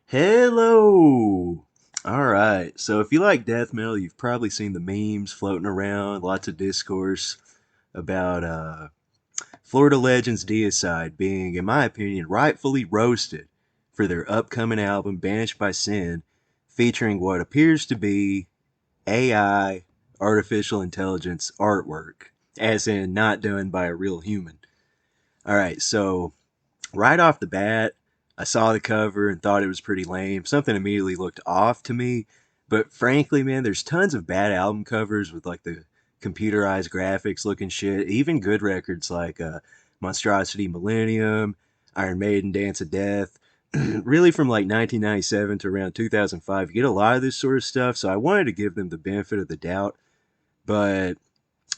Hello! Alright, so if you like death metal, you've probably seen the memes floating around, lots of discourse about Florida Legends Deicide being, in my opinion, rightfully roasted for their upcoming album, Banished by Sin, featuring what appears to be AI, artificial intelligence artwork, as in not done by a real human. Alright, so right off the bat, I saw the cover and thought it was pretty lame. Something immediately looked off to me. But frankly, man, there's tons of bad album covers with like the computerized graphics looking shit. Even good records like Monstrosity Millennium, Iron Maiden Dance of Death. Really from like 1997 to around 2005, you get a lot of this sort of stuff. So I wanted to give them the benefit of the doubt. But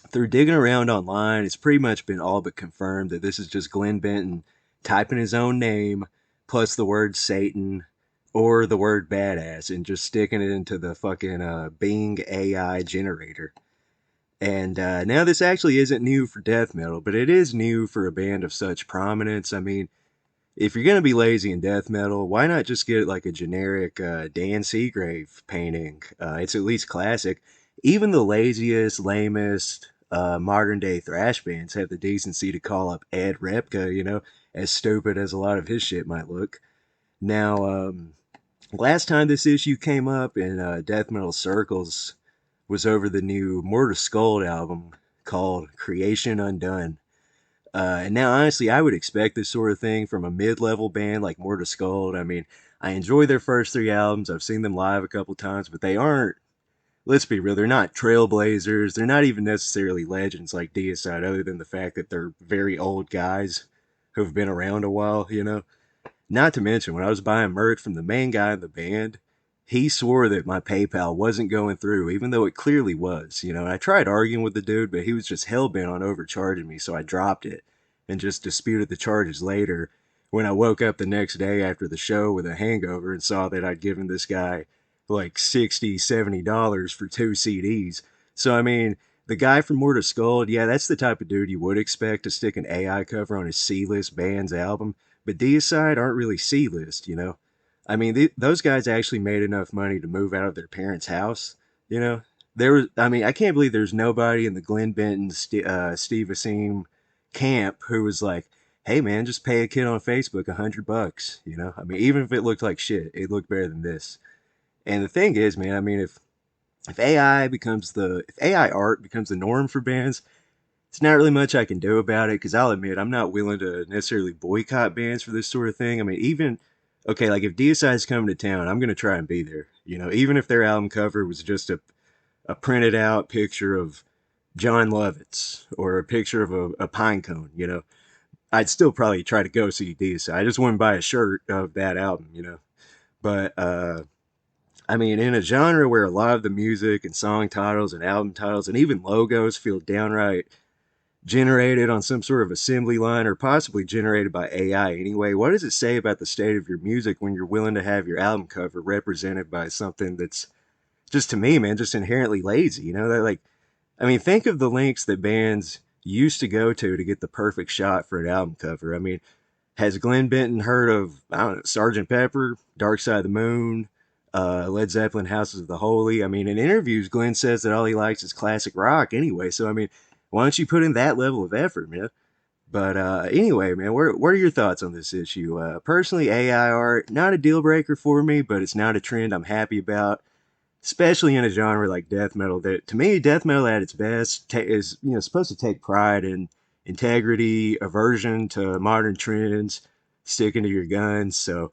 through digging around online, it's pretty much been all but confirmed that this is just Glenn Benton typing his own name plus the word Satan or the word badass and just sticking it into the fucking Bing AI generator. And now this actually isn't new for death metal, but it is new for a band of such prominence. I mean, if you're gonna be lazy in death metal, why not just get like a generic Dan Seagrave painting? It's at least classic. Even the laziest, lamest modern day thrash bands have the decency to call up Ed Repka, as stupid as a lot of his shit might look. Now, last time this issue came up in death metal circles was over the new Mortar Skull album called Creation Undone. And now, honestly, I would expect this sort of thing from a mid-level band like Mortar Skull. I mean, I enjoy their first three albums. I've seen them live a couple times, but they aren't. Let's be real. They're not trailblazers. They're not even necessarily legends like Deicide, other than the fact that they're very old guys who've been around a while. Not to mention, when I was buying merch from the main guy in the band, he swore that my PayPal wasn't going through, even though it clearly was. And I tried arguing with the dude, but he was just hell bent on overcharging me, so I dropped it and just disputed the charges later when I woke up the next day after the show with a hangover and saw that I'd given this guy like $60, $70 for two CDs. So, I mean, the guy from Mortar Skull, yeah, that's the type of dude you would expect to stick an AI cover on his C-list band's album. But Deicide aren't really C-list. I mean, those guys actually made enough money to move out of their parents' house. You know, I mean, I can't believe there's nobody in the Glenn Benton, Steve Asim camp who was like, "Hey, man, just pay a kid on Facebook $100." I mean, even if it looked like shit, it looked better than this. And the thing is, man, I mean, if AI art becomes the norm for bands, it's not really much I can do about it because I'll admit I'm not willing to necessarily boycott bands for this sort of thing. I mean, even okay, like if DSI's coming to town, I'm gonna try and be there. Even if their album cover was just a printed out picture of John Lovitz or a picture of a pine cone. I'd still probably try to go see DSI. I just wouldn't buy a shirt of that album. But I mean, in a genre where a lot of the music and song titles and album titles and even logos feel downright generated on some sort of assembly line or possibly generated by AI anyway, what does it say about the state of your music when you're willing to have your album cover represented by something that's just, to me, man, just inherently lazy? That, like, I mean, think of the lengths that bands used to go to get the perfect shot for an album cover. I mean, has Glenn Benton heard of, I don't know, Sergeant Pepper, Dark Side of the Moon, Led Zeppelin, Houses of the Holy? I mean, in interviews, Glenn says that all he likes is classic rock anyway. So, I mean, why don't you put in that level of effort, man? But anyway, man, what are your thoughts on this issue? Personally, AI art, not a deal breaker for me, but it's not a trend I'm happy about, especially in a genre like death metal. That, to me, death metal at its best is supposed to take pride in integrity, aversion to modern trends, sticking to your guns. So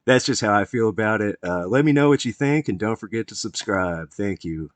that's just how I feel about it. Let me know what you think, and don't forget to subscribe. Thank you.